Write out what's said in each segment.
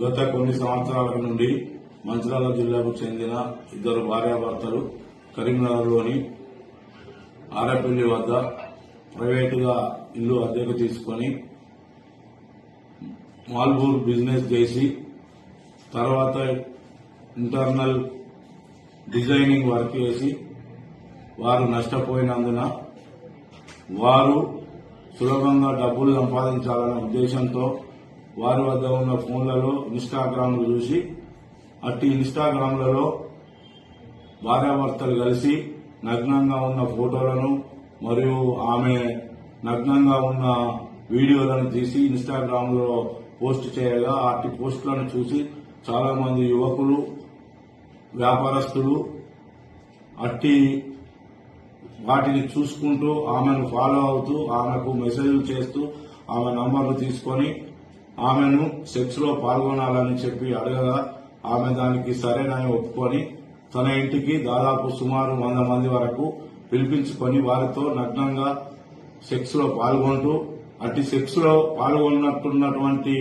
గత కొన్ని సంవత్సరాల నుండి మంచిర్యాల జిల్లాకు చెందిన ఇద్దరు భార్యాభర్తలు కరీంనగర్లోని ఆరేపల్లి వద్ద ప్రైవేటుగా ఇల్లు అద్దెకు తీసుకుని మాల్బూర్ బిజినెస్ చేసి తర్వాత ఇంటర్నల్ డిజైనింగ్ వర్క్ చేసి వారు నష్టపోయినందున వారు సులభంగా డబ్బులు సంపాదించాలనే ఉద్దేశంతో వారి వద్ద ఉన్న ఫోన్లలో ఇన్స్టాగ్రామ్లు చూసి అట్టి ఇన్స్టాగ్రామ్లలో భార్యాభర్తలు కలిసి నగ్నంగా ఉన్న ఫోటోలను మరియు ఆమె నగ్నంగా ఉన్న వీడియోలను తీసి ఇన్స్టాగ్రామ్ లో పోస్ట్ చేయగా అట్టి పోస్టులను చూసి చాలా మంది యువకులు వ్యాపారస్తులు అట్టి వాటిని చూసుకుంటూ ఆమెను ఫాలో అవుతూ ఆమెకు మెసేజ్లు చేస్తూ ఆమె నంబర్లు తీసుకొని ఆమెను సెక్స్ లో పాల్గొనాలని చెప్పి అడగగా ఆమె దానికి సరేనని ఒప్పుకొని తన ఇంటికి దాదాపు సుమారు 100 మంది వరకు పిలిపించుకొని వారితో నగ్నంగా సెక్స్ లో పాల్గొంటూ అట్టి సెక్స్ లో పాల్గొన్నట్టున్నటువంటి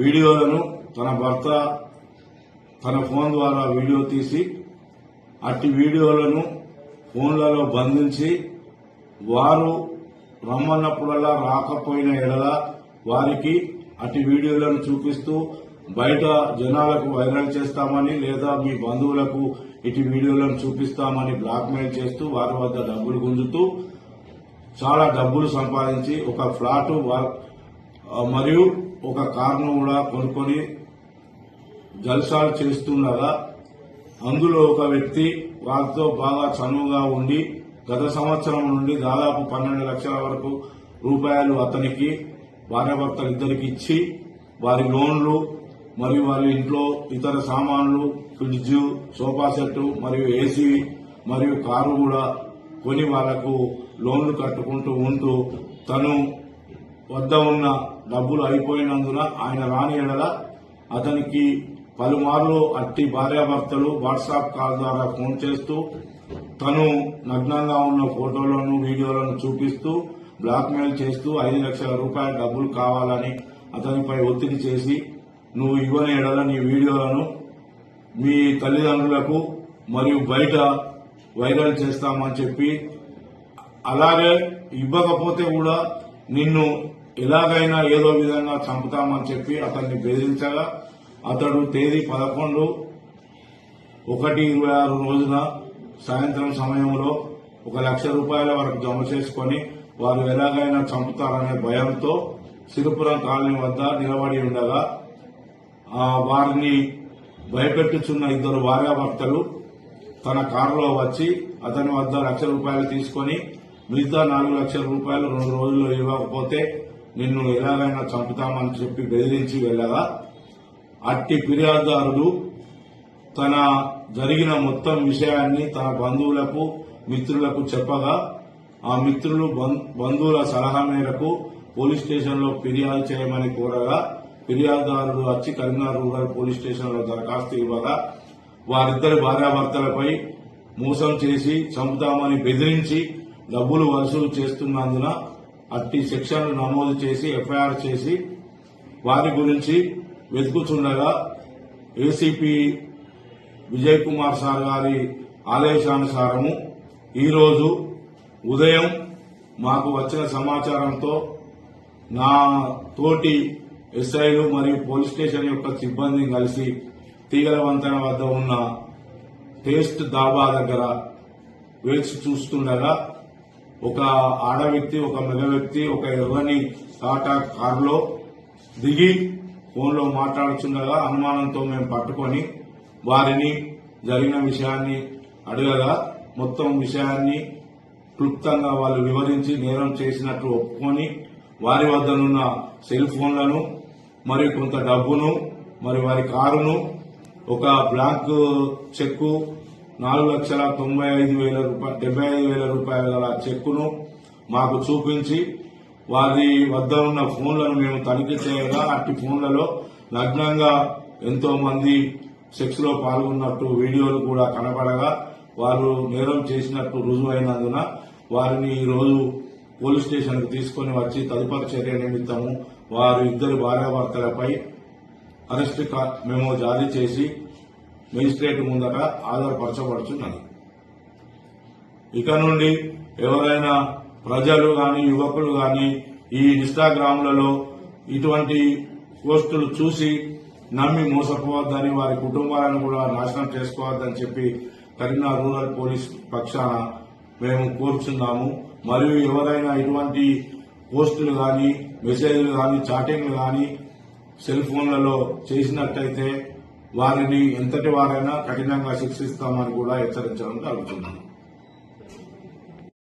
వీడియోలను తన భర్త తన ఫోన్ ద్వారా వీడియో తీసి అట్టి వీడియోలను ఫోన్లలో బంధించి వారు రమ్మన్నప్పుడల్లా రాకపోయిన ఎడల వారికి అటు వీడియోలను చూపిస్తూ బయట జనాలకు వైరల్ చేస్తామని లేదా మీ బంధువులకు ఇటు వీడియోలను చూపిస్తామని బ్లాక్మెయిల్ చేస్తూ వారి వద్ద డబ్బులు గుంజుతూ చాలా డబ్బులు సంపాదించి ఒక ఫ్లాట్ మరియు ఒక కార్ను కూడా కొనుక్కొని జల్సాలు చేస్తుండగా అందులో ఒక వ్యక్తి వారితో బాగా చనువుగా ఉండి గత సంవత్సరం నుండి దాదాపు 12 లక్షల వరకు రూపాయలు అతనికి భార్యాభర్తలు ఇద్దరికి ఇచ్చి వారి లోన్లు మరియు వారి ఇంట్లో ఇతర సామాన్లు ఫ్రిడ్జ్ సోఫా సెట్ మరియు ఏసీ మరియు కారు కూడా కొని వాళ్లకు లోన్లు కట్టుకుంటూ ఉంటూ తను వద్ద ఉన్న డబ్బులు అయిపోయినందున ఆయన రాని ఎడల అతనికి పలుమార్లు అట్టి భార్యాభర్తలు వాట్సాప్ కాల్ ద్వారా ఫోన్ చేస్తూ తను నగ్నంగా ఉన్న ఫోటోలను వీడియోలను చూపిస్తూ బ్లాక్మెయిల్ చేస్తూ 5 లక్షల రూపాయల డబ్బులు కావాలని అతనిపై ఒత్తిడి చేసి నువ్వు ఇవ్వని ఎడల నీ వీడియోలను మీ తల్లిదండ్రులకు మరియు బయట వైరల్ చేస్తామని చెప్పి అలాగే ఇవ్వకపోతే కూడా నిన్ను ఎలాగైనా ఏదో విధంగా చంపుతామని చెప్పి అతన్ని బెదిరించగా అతడు తేదీ 11/1/26 రోజున సాయంత్రం సమయంలో 1 లక్ష రూపాయల వరకు జమ చేసుకుని వారు ఎలాగైనా చంపుతారనే భయంతో సిరిపురం కాలనీ వద్ద నిలబడి ఉండగా వారిని భయపెట్టుచున్న ఇద్దరు భార్యాభర్తలు తన కారులో వచ్చి అతని వద్ద 1 లక్ష రూపాయలు తీసుకుని మిగతా 4 లక్షల రూపాయలు 2 రోజుల్లో ఇవ్వకపోతే నిన్ను ఎలాగైనా చంపుతామని చెప్పి బెదిరించి వెళ్లగా అట్టి ఫిర్యాదుదారుడు తన జరిగిన మొత్తం విషయాన్ని తన బంధువులకు మిత్రులకు చెప్పగా ఆ మిత్రులు బంధువుల సలహా మేరకు పోలీస్ స్టేషన్ లో ఫిర్యాదు చేయమని కోరగా ఫిర్యాదుదారుడు వచ్చి కరీంనగర్ రూరల్ పోలీస్ స్టేషన్ లో దరఖాస్తు ఇవ్వగా వారిద్దరి భార్యాభర్తలపై మోసం చేసి చంపుతామని బెదిరించి డబ్బులు వసూలు చేస్తున్నందున అట్టి సెక్షన్లు నమోదు చేసి ఎఫ్ఐఆర్ చేసి వారి గురించి వెతుకుతుండగా ఏసీపీ విజయ్ కుమార్ సార్ గారి ఆదేశానుసారము ఈరోజు ఉదయం మాకు వచ్చిన సమాచారంతో నా తోటి ఎస్ఐలు మరియు పోలీస్ స్టేషన్ యొక్క సిబ్బంది కలిసి తీగల వంతెన వద్ద ఉన్న టేస్ట్ దాబా దగ్గర వేచి చూస్తుండగా ఒక ఆడ వ్యక్తి ఒక మగ వ్యక్తి ఒక ఎర్రని టాటా కారులో దిగి ఫోన్లో మాట్లాడుతుండగా అనుమానంతో మేము పట్టుకొని వారిని జరిగిన విషయాన్ని అడగగా మొత్తం విషయాన్ని క్లుప్తంగా వాళ్ళు వివరించి నేరం చేసినట్లు ఒప్పుకొని వారి వద్దనున్న సెల్ ఫోన్లను మరియు కొంత డబ్బును మరి వారి కారును ఒక బ్లాంక్ చెక్కు 4,95,000 రూపాయల గల చెక్కును మాకు చూపించి వారి వద్ద ఉన్న ఫోన్లను మేము తనిఖీ చేయగా అట్టి ఫోన్లలో నగ్నంగా ఎంతో మంది సెక్స్ లో పాల్గొన్నట్టు వీడియోలు కూడా కనబడగా వారు నేరం చేసినట్టు రుజువైనందున వారిని ఈ రోజు పోలీస్ స్టేషన్ కు తీసుకుని వచ్చి తదుపరి చర్య నిమిత్తము వారి ఇద్దరు భార్యాభర్తలపై అరెస్ట్ మెమో జారీ చేసి మెజిస్ట్రేట్ ముందట ఆధారపరచబడుతున్నది. ఇక నుండి ఎవరైనా ప్రజలు గాని యువకులు గాని ఈ ఇన్స్టాగ్రామ్లలో ఇటువంటి పోస్టులు చూసి నమ్మి మోసపోవద్దని, వారి కుటుంబాలను కూడా నాశనం చేసుకోవద్దని చెప్పి కరీంనగర్ రూరల్ పోలీస్ పక్షాన మేము కోరుచున్నాము. మరియు ఎవరైనా ఇటువంటి పోస్టులు గాని మెసేజ్లు గాని చాటింగ్లు గాని సెల్ ఫోన్లలో చేసినట్టయితే వారిని ఎంతటి వారైనా కఠినంగా శిక్షిస్తామని కూడా హెచ్చరించడం జరుగుతుంది.